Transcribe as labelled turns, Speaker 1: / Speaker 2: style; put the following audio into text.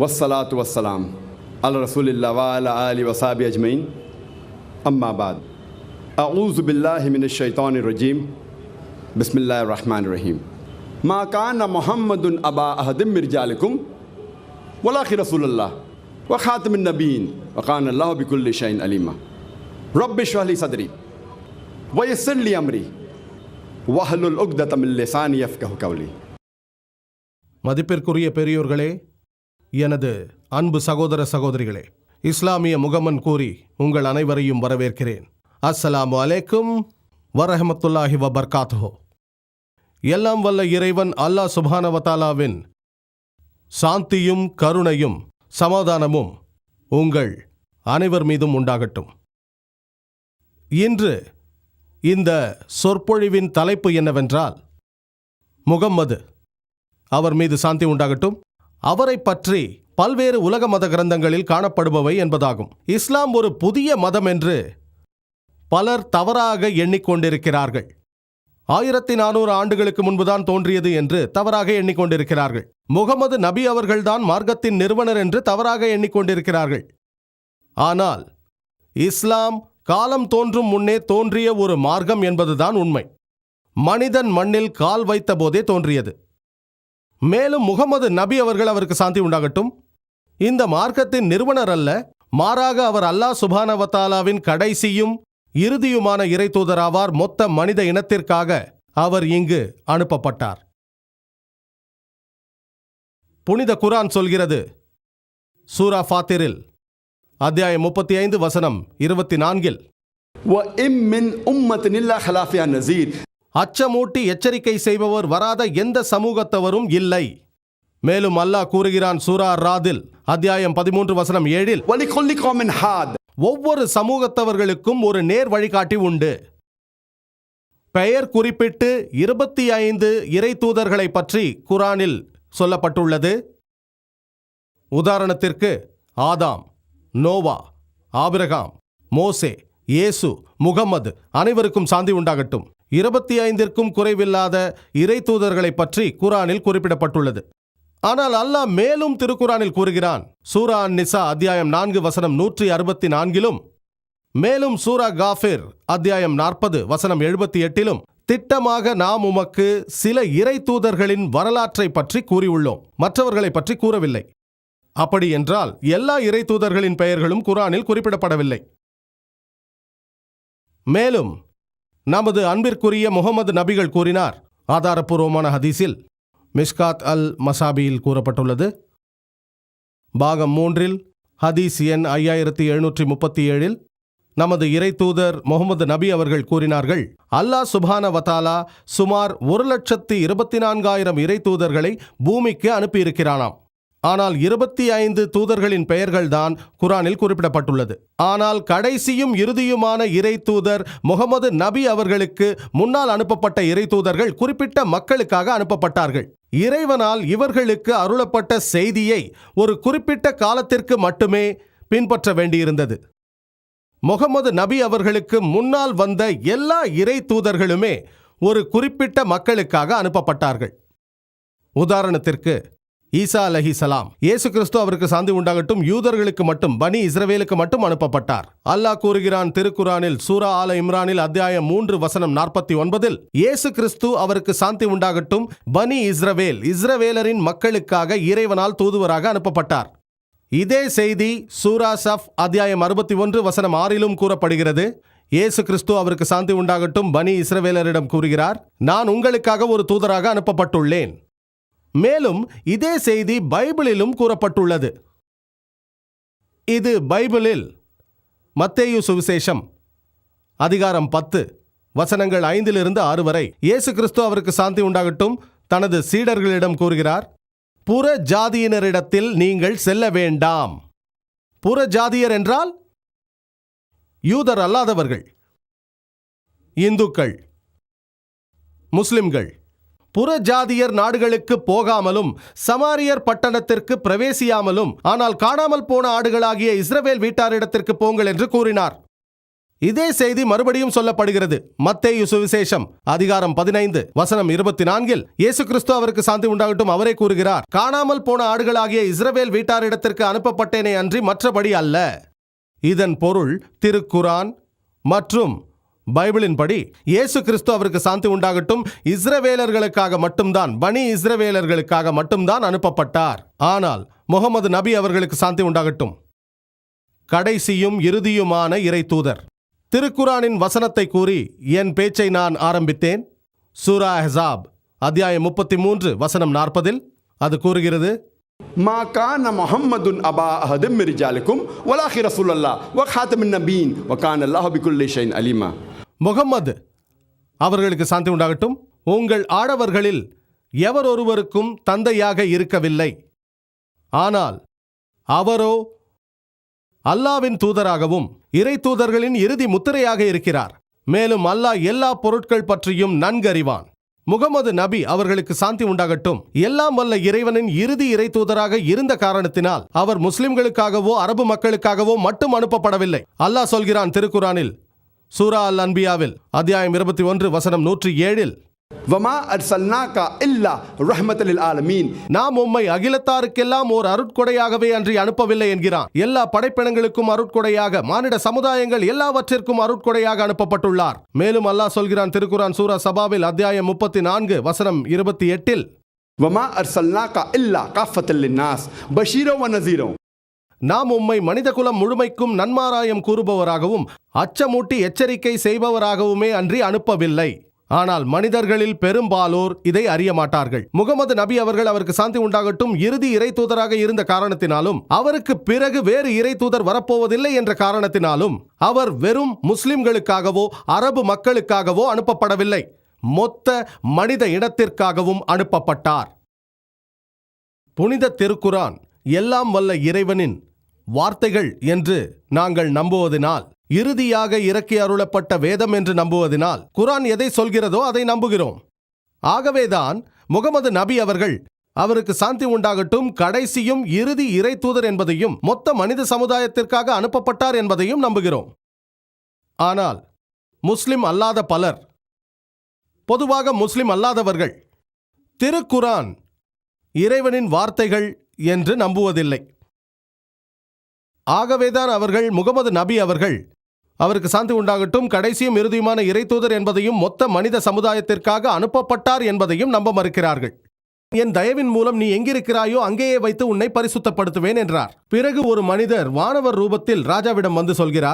Speaker 1: वस्सलातु वस्सलाम अला रसूलिल्लाह व अला आलिहि व सहबी अजमईन अम्मा बाद अऊज़ु बिल्लाहि मिनश शैतानिर रजीम बिस्मिल्लाहिर रहमानिर रहीम मा कान मुहम्मदुन अबा अहदिम मिन रिजालिकुम वलाकिन रसूलुल्लाह व खातिमुन नबिय्यीन व कान अल्लाहु बिकुल्लि शैइन अलीमा रब्बि इश्रह लि सदरी व यस्सिर लि अम्री वहलुल उक़्दतम मिन लिसानी यफ़क़हू क़ौली.
Speaker 2: மதிப்பிற்குரிய பெரியோர்களே, எனது அன்பு சகோதர சகோதரிகளே, இஸ்லாமிய முகமன் கூறி உங்கள் அனைவரையும் வரவேற்கிறேன். அஸ்ஸலாமு அலைக்கும் வரஹமத்துல்லாஹி வபர்காத்துஹு. எல்லாம் வல்ல இறைவன் அல்லாஹ் சுப்ஹானஹு வ தஆலாவின் சாந்தியும் கருணையும் சமாதானமும் உங்கள் அனைவர் மீதும் உண்டாகட்டும். இன்று இந்த சொற்பொழிவின் தலைப்பு என்னவென்றால், முகம்மது அவர் மீது சாந்தி உண்டாகட்டும், அவரை பற்றி பல்வேறு உலக மத கிரந்தங்களில் காணப்படுபவை என்பதாகும். இஸ்லாம் ஒரு புதிய மதம் என்று பலர் தவறாக எண்ணிக்கொண்டிருக்கிறார்கள். 1400 ஆண்டுகளுக்கு முன்புதான் தோன்றியது என்று தவறாக எண்ணிக்கொண்டிருக்கிறார்கள். முகமது நபி அவர்கள்தான் மார்க்கத்தின் நிறுவனர் என்று தவறாக எண்ணிக்கொண்டிருக்கிறார்கள். ஆனால் இஸ்லாம் காலம் தோன்றும் முன்னே தோன்றிய ஒரு மார்க்கம் என்பதுதான் உண்மை. மனிதன் மண்ணில் கால் வைத்த போதே தோன்றியது. மேலும் முகமது நபி அவர்கள், அவருக்கு சாந்தி உண்டாகட்டும், இந்த மார்க்கத்தின் நிறுவனர் அல்ல, மாறாக அவர் அல்லாஹ் சுப்ஹானஹு வ தஆலாவின் கடைசியும் இறுதியுமான இறை தூதராவார். மொத்த மனித இனத்திற்காக அவர் இங்கு அனுப்பப்பட்டார். புனித குர்ஆன் சொல்கிறது, சூரா ஃபாத்திரில் அத்தியாயம் 35 வசனம் 24,
Speaker 1: وَإِن مِّنْ أُمَّةٍ إِلَّا خَلَا فِيهَا نَذِيرٌ,
Speaker 2: அச்சமூட்டி எச்சரிக்கை செய்பவர் வராத எந்த சமூகத்தவரும் இல்லை. மேலும் அல்லாஹ் கூறுகிறான் சூரா ராதில் அத்தியாயம் 13 வசனம் 7,
Speaker 1: وَلِكُلِّ قَوْمٍ هَادٍ,
Speaker 2: ஒவ்வொரு சமூகத்தவர்களுக்கும் ஒரு நேர் வழிகாட்டி உண்டு. பெயர் குறிப்பிட்டு 25 இறை தூதர்களை பற்றி குர்ஆனில் சொல்லப்பட்டுள்ளது. உதாரணத்திற்கு ஆதாம், நோவா, ஆபிரகாம், மோசே, இயேசு, முகம்மது, அனைவருக்கும் சாந்தி உண்டாகட்டும். 25ற்கும் குறைவில்லாத இறை தூதர்களை பற்றி குர்ஆனில் குறிப்பிடப்பட்டுள்ளது. ஆனால் அல்லாஹ் மேலும் திருக்குர்ஆனில் கூறுகிறான், சூரா அன்-நிசா அத்தியாயம் 4 வசனம் 164, மேலும் சூரா காஃபிர் அத்தியாயம் 40 வசனம் 78, திட்டமாக நாம் உமக்கு சில இறை தூதர்களின் வரலாற்றை பற்றி கூறியுள்ளோம், மற்றவர்களை பற்றி கூறவில்லை. அப்படி என்றால் எல்லா இறை தூதர்களின் பெயர்களும் குர்ஆனில் குறிப்பிடப்படவில்லை. மேலும் நமது அன்பிற்குரிய முகமது நபிகள் கூறினார். ஆதாரப்பூர்வமான ஹதீஸில் மிஷ்காத் அல் மசாபியில் கூறப்பட்டுள்ளது. பாகம் 3 ஹதீஸ் எண் 5737, நமது இறை தூதர் முகமது நபி அவர்கள் கூறினார்கள், அல்லாஹ் சுப்ஹானஹு வ தஆலா சுமார் 1,24,000 இறை தூதர்களை பூமிக்கு அனுப்பியிருக்கிறானாம். ஆனால் 25 தூதர்களின் பெயர்கள்தான் குர்ஆனில் குறிப்பிடப்பட்டுள்ளது. ஆனால் கடைசியும் இறுதியுமான இறை தூதர் முகமது நபி அவர்களுக்கு முன்னால் அனுப்பப்பட்ட இறை தூதர்கள் குறிப்பிட்ட மக்களுக்காக அனுப்பப்பட்டார்கள். இறைவனால் இவர்களுக்கு அருளப்பட்ட செய்தியை ஒரு குறிப்பிட்ட காலத்திற்கு மட்டுமே பின்பற்ற வேண்டியிருந்தது. முகமது நபி அவர்களுக்கு முன்னால் வந்த எல்லா இறை தூதர்களுமே ஒரு குறிப்பிட்ட மக்களுக்காக அனுப்பப்பட்டார்கள். உதாரணத்திற்கு ஈசா அலைஹிஸ்ஸலாம், இயேசு கிறிஸ்து அவருக்கு சாந்தி உண்டாகட்டும், யூதர்களுக்கு மட்டும், பனி இஸ்ரவேலுக்கு மட்டும் அனுப்பப்பட்டார். அல்லாஹ் கூறுகிறான் திருக்குர்ஆனில் சூரா ஆல இம்ரானில் அத்தியாயம் 3 வசனம் 49, இயேசு கிறிஸ்து அவருக்கு சாந்தி உண்டாகட்டும், பனி இஸ்ரவேல், இஸ்ரவேலரின் மக்களுக்காக இறைவனால் தூதுவராக அனுப்பப்பட்டார். இதே செய்தி சூரா சஃப் அத்தியாயம் 61 வசனம் 6 கூறப்படுகிறது. இயேசு கிறிஸ்து அவருக்கு சாந்தி உண்டாகட்டும் பனி இஸ்ரவேலரிடம் கூறுகிறார், நான் உங்களுக்காக ஒரு தூதராக அனுப்பப்பட்டுள்ளேன். மேலும் இதே செய்தி பைபிளிலும் கூறப்பட்டுள்ளது. இது பைபிளில் மத்தேயு சுவிசேஷம் அதிகாரம் 10 வசனங்கள் 5-6 வரை இயேசு கிறிஸ்து அவருக்கு சாந்தி உண்டாகட்டும் தனது சீடர்களிடம் கூறுகிறார், புற ஜாதியினரிடத்தில் நீங்கள் செல்ல வேண்டாம். புற ஜாதியர் என்றால் யூதர் அல்லாதவர்கள், இந்துக்கள், முஸ்லிம்கள். புற ஜாதியர் நாடுகளுக்கு போகாமலும் சமாரியர் பட்டணத்திற்கு பிரவேசியாமலும் ஆனால் காணாமல் போன ஆடுகளாகிய இஸ்ரவேல் வீட்டாரிடத்திற்கு போங்கள் என்று கூறினார். இதே செய்தி மறுபடியும் சொல்லப்படுகிறது. மத்தேயு சுவிசேஷம் அதிகாரம் 15 வசனம் 24 இயேசு கிறிஸ்து அவருக்கு சாந்தி உண்டாகட்டும் அவரே கூறுகிறார், காணாமல் போன ஆடுகளாகிய இஸ்ரவேல் வீட்டாரிடத்திற்கு அனுப்பப்பட்டேனே அன்றி மற்றபடி அல்ல. இதன் பொருள் திருக்குரான் மற்றும் பைபிளின்படி இயேசு கிறிஸ்து அவருக்கு சாந்தி உண்டாகட்டும் இஸ்ரவேலர்களுக்காக மட்டும்தான், பனி இஸ்ரவேலர்களுக்காக மட்டும்தான் அனுப்பப்பட்டார். ஆனால் முகமது நபி அவர்களுக்கு சாந்தி உண்டாகட்டும் கடைசியும் இறுதியுமான இறை தூதர். திருக்குரானின் வசனத்தை கூறி என் பேச்சை நான் ஆரம்பித்தேன். சூரா அஹ்ஸாப் அத்தியாயம் 33 வசனம் 40 அது கூறுகிறது,
Speaker 1: மா கான முஹம்மதுன் அபா அஹதும் மின் ரிஜாலிக்கும் வலாஹி ரசூலுல்லாஹ் வ காத்தமின் நபியின் வ கான அல்லாஹு பிகுல்லி ஷைஇன் அலீமா.
Speaker 2: முகம்மது அவர்களுக்கு சாந்தி உண்டாகட்டும் உங்கள் ஆடவர்களில் எவரொருவருக்கும் தந்தையாக இருக்கவில்லை. ஆனால் அவரோ அல்லாவின் தூதராகவும் இறை தூதர்களின் இறுதி முத்திரையாக இருக்கிறார். மேலும் அல்லாஹ் எல்லா பொருட்கள் பற்றியும் நன்கறிவான். முகமது நபி அவர்களுக்கு சாந்தி உண்டாகட்டும் எல்லாம் வல்ல இறைவனின் இறுதி இறை தூதராக இருந்த காரணத்தினால் அவர் முஸ்லிம்களுக்காகவோ அரபு மக்களுக்காகவோ மட்டும் அனுப்பப்படவில்லை. அல்லாஹ் சொல்கிறான் திருக்குரானில் சூரா அல் அன்பியாவில் அத்தியாயம் 21 வசனம் 107
Speaker 1: வமா அர்சல்னாகா இல்லா ரஹ்மத்தல் லில் ஆலமீன்.
Speaker 2: நாம் உம்மை அகிலத்தாருக்கெல்லாம் ஓர் அருட்கொடையாகவே அன்றி அனுப்பவில்லை என்கிறான். எல்லா படைப்பினங்களுக்கும் அருட்கொடையாக, மானிட சமுதாயங்கள் எல்லாவற்றிற்கும் அருட்கொடையாக அனுப்பப்பட்டுள்ளார். மேலும் அல்லாஹ் சொல்கிறான் திருக்குரான் சூரா சபாவில் அத்தியாயம் 34 வசனம் 28
Speaker 1: வமா அர்சல்னாகா இல்லா காஃபத்தல் லின்னாஸ் பஷீரோ வ நஸீரோ.
Speaker 2: நாம் உம்மை மனிதகுலம் முழுமைக்கும் நன்மாராயம் கூறுபவராகவும் அச்சமூட்டி எச்சரிக்கை செய்பவராகவுமே அன்றி அனுப்பவில்லை. ஆனால் மனிதர்களில் பெரும்பாலோர் இதை அறிய மாட்டார்கள். முகமது நபி அவர்கள் அவருக்கு சாந்தி உண்டாகட்டும் இறுதி இறை தூதராக இருந்த காரணத்தினாலும் அவருக்கு பிறகு வேறு இறை தூதர் வரப்போவதில்லை என்ற காரணத்தினாலும் அவர் வெறும் முஸ்லிம்களுக்காகவோ அரபு மக்களுக்காகவோ அனுப்பப்படவில்லை, மொத்த மனித இனத்திற்காகவும் அனுப்பப்பட்டார். புனித திருக்குரான் எல்லாம் வல்ல இறைவனின் வார்த்தைகள் என்று நாங்கள் நம்புவதினால், இறுதியாக இறக்கி அருளப்பட்ட வேதம் என்று நம்புவதினால் குரான் எதை சொல்கிறதோ அதை நம்புகிறோம். ஆகவேதான் முகமது நபி அவர்கள் அவருக்கு சாந்தி உண்டாகட்டும் கடைசியும் இறுதி இறை தூதர் என்பதையும் மொத்த மனித சமுதாயத்திற்காக அனுப்பப்பட்டார் என்பதையும் நம்புகிறோம். ஆனால் முஸ்லிம் அல்லாத பலர், பொதுவாக முஸ்லிம் அல்லாதவர்கள் திருக்குரான் இறைவனின் வார்த்தைகள் என்று நம்புவதில்லை. ஆகவேதான் அவர்கள் முகமது நபி அவர்கள் அவருக்கு சாந்தி உண்டாகட்டும் கடைசியும் இறுதியுமான இறை தூதர் என்பதையும் மொத்த மனித சமுதாயத்திற்காக அனுப்பப்பட்டார் என்பதையும் நம்ப மறுக்கிறார்கள். என் தயவின் மூலம் நீ எங்கிருக்கிறாயோ அங்கேயே வைத்து உன்னை பரிசுத்தப்படுத்துவேன் என்றார். பிறகு ஒரு மனிதர் வானவர் ரூபத்தில் ராஜாவிடம் வந்து சொல்கிறார்,